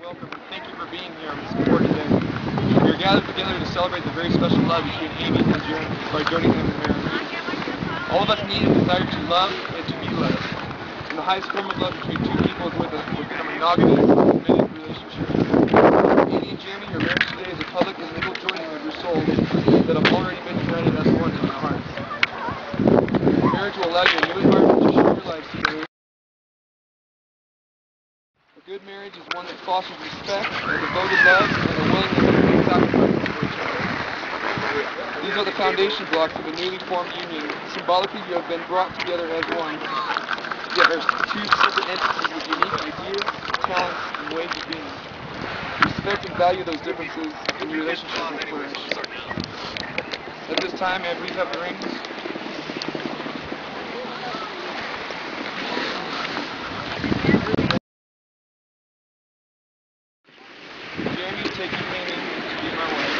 Welcome and thank you for being here on this important day. We are gathered together to celebrate the very special love between Amy and Jeremy by joining them in marriage. All of us need and desire to love and to be loved. And the highest form of love between two people is within a monogamous, committed relationship. Amy and Jeremy, your marriage today is a public and legal joining of your souls that have already been united as one in your hearts. Marriage will allow your newly married to share your lives together. A good marriage is one that fosters respect, a devoted love, and a willingness to make sacrifices for each other. These are the foundation blocks of a newly formed union. Symbolically, you have been brought together as one, yet are two separate entities with unique ideas, talents, and ways of being. Respect and value those differences, and your relationship will flourish. At this time, may I please have the rings? Jeremy, take you, Amy, to be my wife.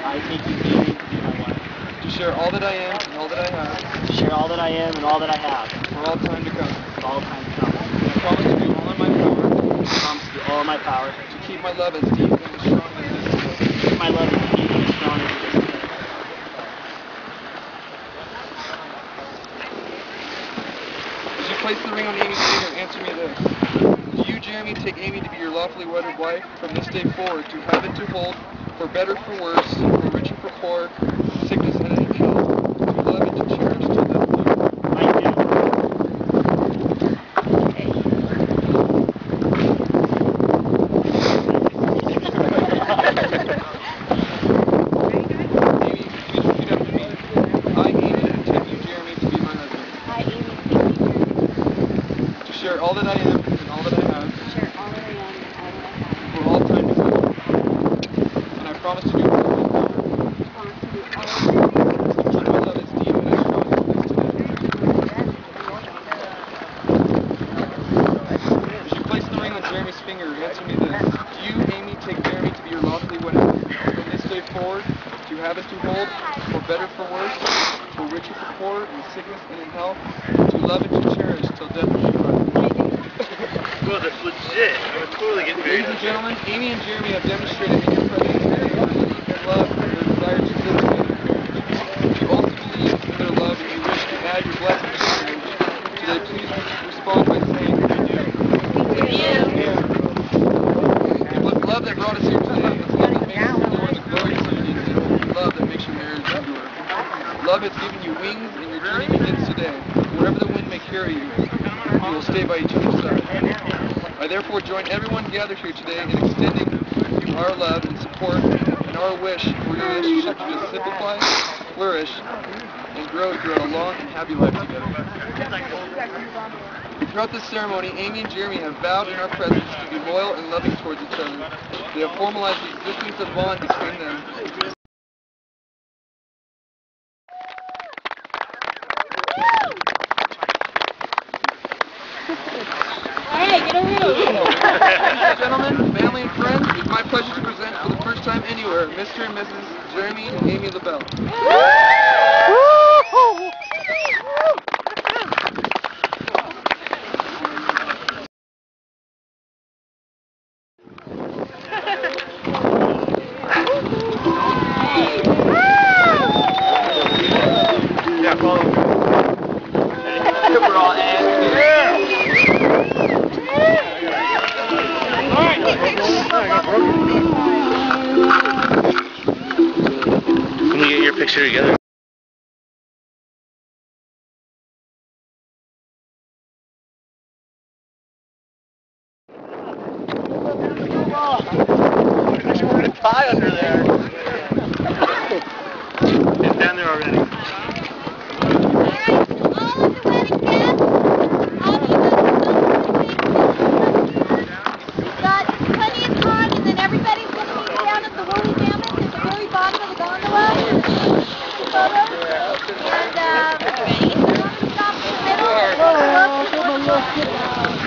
I take you, Amy, to be my wife. To share all that I am and all that I have. To share all that I am and all that I have. For all time to come. For all time to come. And I promise to do all in my power. I promise to do all in my power. To keep my love as deep and as strong as it is today. To keep my love as deep and as strong as it is today. As you place the ring on Amy's finger, answer me this. Do you, Jeremy, take Amy to be your lawfully wedded wife from this day forward, to have and to hold, for better, for worse, for richer, for poor, sickness and in health, to love and to cherish till death do you? I do. Amy, please repeat after me. I, Amy, take you, Jeremy, to be my husband. I, Amy, take you, Jeremy, To share all that I am and all that I have. to share all that I am and all that I have. For all time to come. And I promise to do all in my power. I promise to do all that I am. To keep my love as deep and as strong as it is today. As you place the ring on Jeremy's finger, answer me this. Do you, Amy, take Jeremy to be your lawfully wedded from this day forward, to have and to hold, for better, for worse, for richer, for poorer, in sickness and in health, to love and to cherish till death do you part? Well, that's legit. I'm totally getting married. Ladies and gentlemen, Amy and Jeremy have demonstrated in your presence today their belief in love and their desire to live together in marriage. If you also believe in their love and you wish to add your blessing to marriage, today please respond by saying, we do. It was love that brought us here today. It's love that makes us endure the glorious union, and it's love that makes your marriage endure. Love has given you wings, and your journey begins today. Wherever the wind may carry you, you will stay by each other's side. I therefore join everyone gathered here today in extending you our love and support and our wish for your relationship to just simplify, flourish, and grow throughout a long and happy life together. Throughout this ceremony, Amy and Jeremy have vowed in our presence to be loyal and loving towards each other. They have formalized the existence of bond between them. Hey, get a room! Ladies and gentlemen, family and friends, it's my pleasure to present for the first time anywhere, Mr. and Mrs. Jeremy and Amy LaBelle. Yeah, follow me. We're all Can we get your picture together? There's a pie under there. It's down there already. Bottom of the gondola. Photos. And Get out.